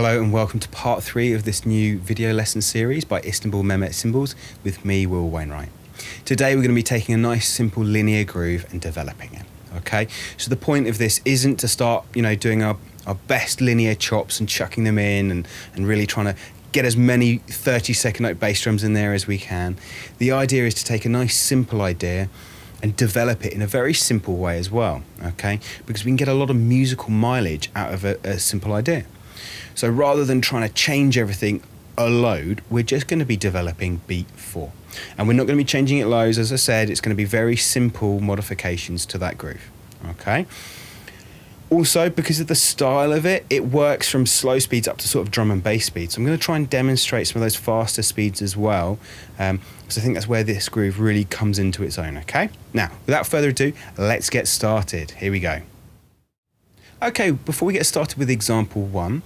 Hello and welcome to part 3 of this new video lesson series by Istanbul Mehmet Cymbals with me, Wainwright. Today we're going to be taking a nice simple linear groove and developing it. Okay, so the point of this isn't to start, doing our best linear chops and chucking them in and really trying to get as many 30-second note bass drums in there as we can. The idea is to take a nice simple idea and develop it in a very simple way as well, okay? Because we can get a lot of musical mileage out of a simple idea. So rather than trying to change everything a load, we're just going to be developing beat 4. And we're not going to be changing it loads, as I said, it's going to be very simple modifications to that groove, okay? Also, because of the style of it, it works from slow speeds up to sort of drum and bass speeds. So I'm going to try and demonstrate some of those faster speeds as well, because I think that's where this groove really comes into its own, okay? Now, without further ado, let's get started. Here we go. Okay, before we get started with example 1,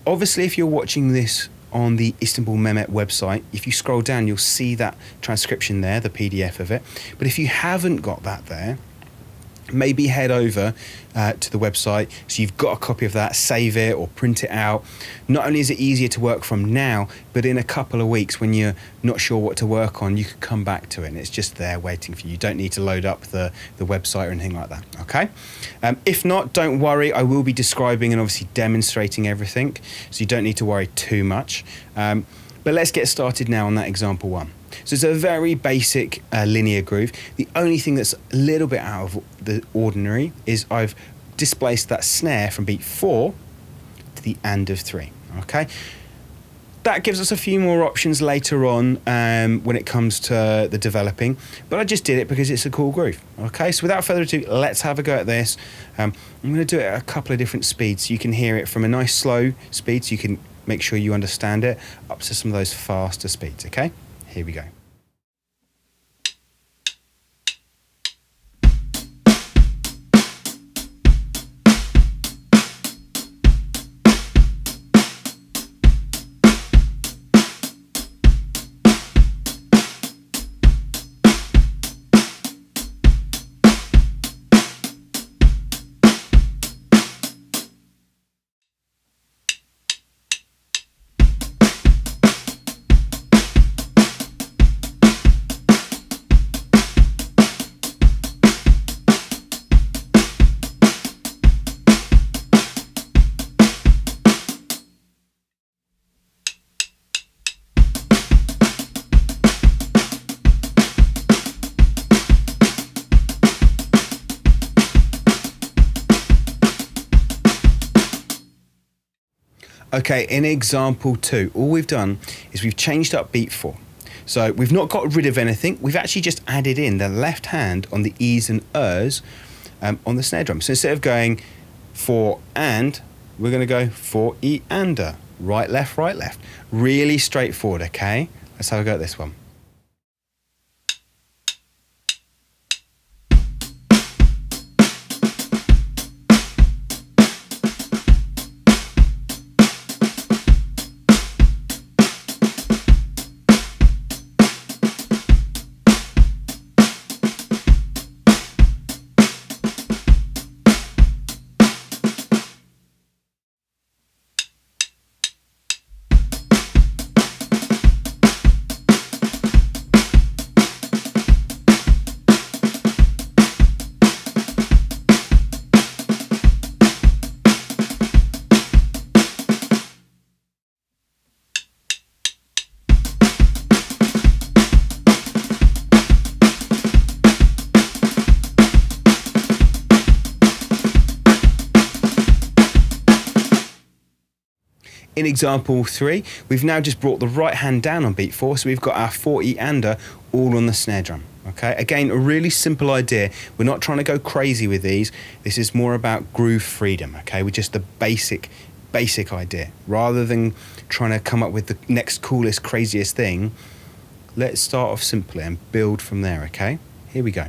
obviously if you're watching this on the Istanbul Mehmet website, if you scroll down, you'll see that transcription there, the PDF of it. But if you haven't got that there, maybe head over to the website so you've got a copy of that, save it or print it out. Not only is it easier to work from now, but in a couple of weeks when you're not sure what to work on, you can come back to it and it's just there waiting for you. You don't need to load up the website or anything like that, okay? If not, don't worry, I will be describing and obviously demonstrating everything, so you don't need to worry too much. But let's get started now on that example 1. So it's a very basic linear groove. The only thing that's a little bit out of the ordinary is I've displaced that snare from beat 4 to the and of 3, okay? That gives us a few more options later on when it comes to the developing, but I just did it because it's a cool groove, okay? So without further ado, let's have a go at this. I'm going to do it at a couple of different speeds so you can hear it from a nice slow speed so you can make sure you understand it, up to some of those faster speeds, okay? Here we go. Okay, in example 2, all we've done is we've changed up beat 4. So we've not got rid of anything, we've actually just added in the left hand on the E's and Ers on the snare drum. So instead of going 4 and, we're going to go 4 E and A. Right, left, right, left. Really straightforward, okay? Let's have a go at this one. In example 3, we've now just brought the right hand down on beat 4, so we've got our 4 E and A all on the snare drum, okay? Again, a really simple idea. We're not trying to go crazy with these. This is more about groove freedom, okay? With just the basic idea. Rather than trying to come up with the next coolest, craziest thing, let's start off simply and build from there, okay? Here we go.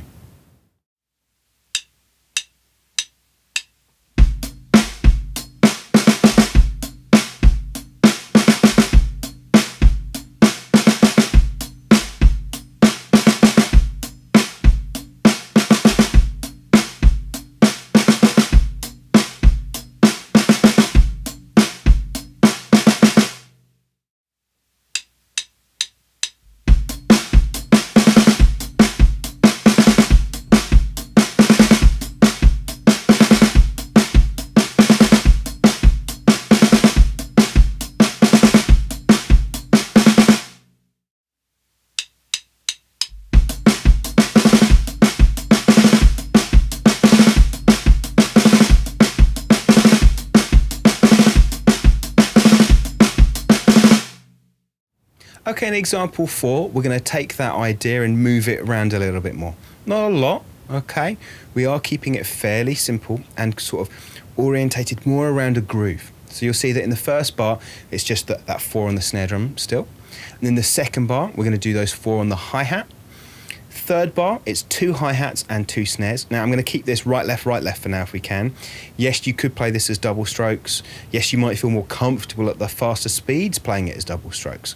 Okay, in example 4, we're going to take that idea and move it around a little bit more. Not a lot, okay? We are keeping it fairly simple and sort of orientated more around a groove. So you'll see that in the first bar, it's just that 4 on the snare drum still. And then the second bar, we're going to do those 4 on the hi-hat. Third bar, it's 2 hi-hats and 2 snares. Now I'm going to keep this right, left for now if we can. Yes, you could play this as double strokes. Yes, you might feel more comfortable at the faster speeds playing it as double strokes.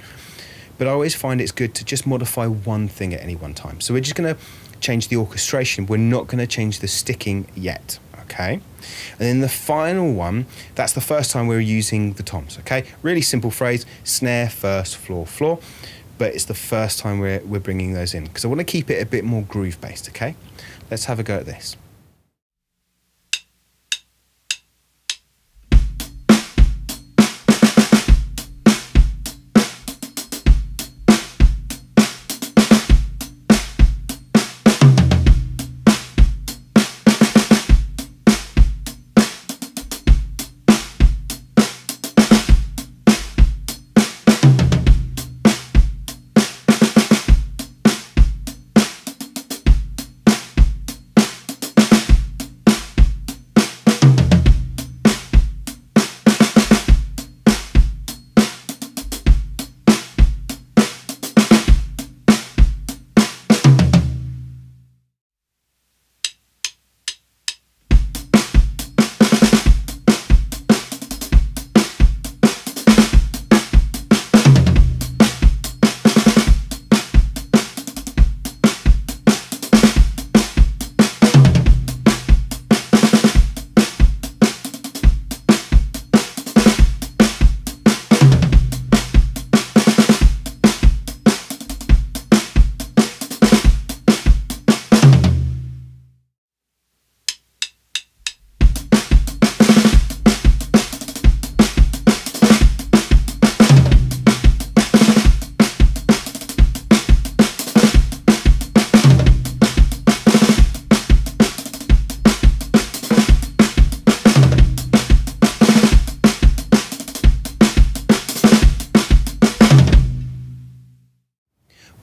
But I always find it's good to just modify one thing at any one time. So we're just going to change the orchestration. We're not going to change the sticking yet, okay? And then the final one, that's the first time we're using the toms, okay? Really simple phrase, snare, first, floor, floor. But it's the first time we're bringing those in because I want to keep it a bit more groove-based, okay? Let's have a go at this.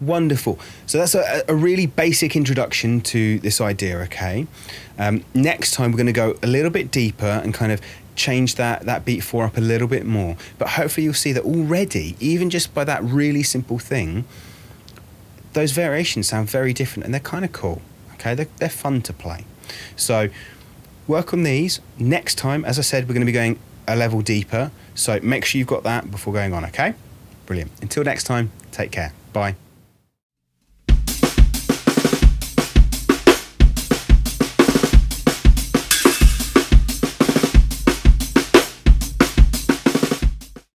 Wonderful. So that's a really basic introduction to this idea, okay? Next time we're going to go a little bit deeper and kind of change that beat 4 up a little bit more. But hopefully you'll see that already, even just by that really simple thing, those variations sound very different and they're kind of cool, okay? They're fun to play. So work on these. Next time, as I said, we're going to be going a level deeper. So make sure you've got that before going on, okay? Brilliant. Until next time, take care. Bye.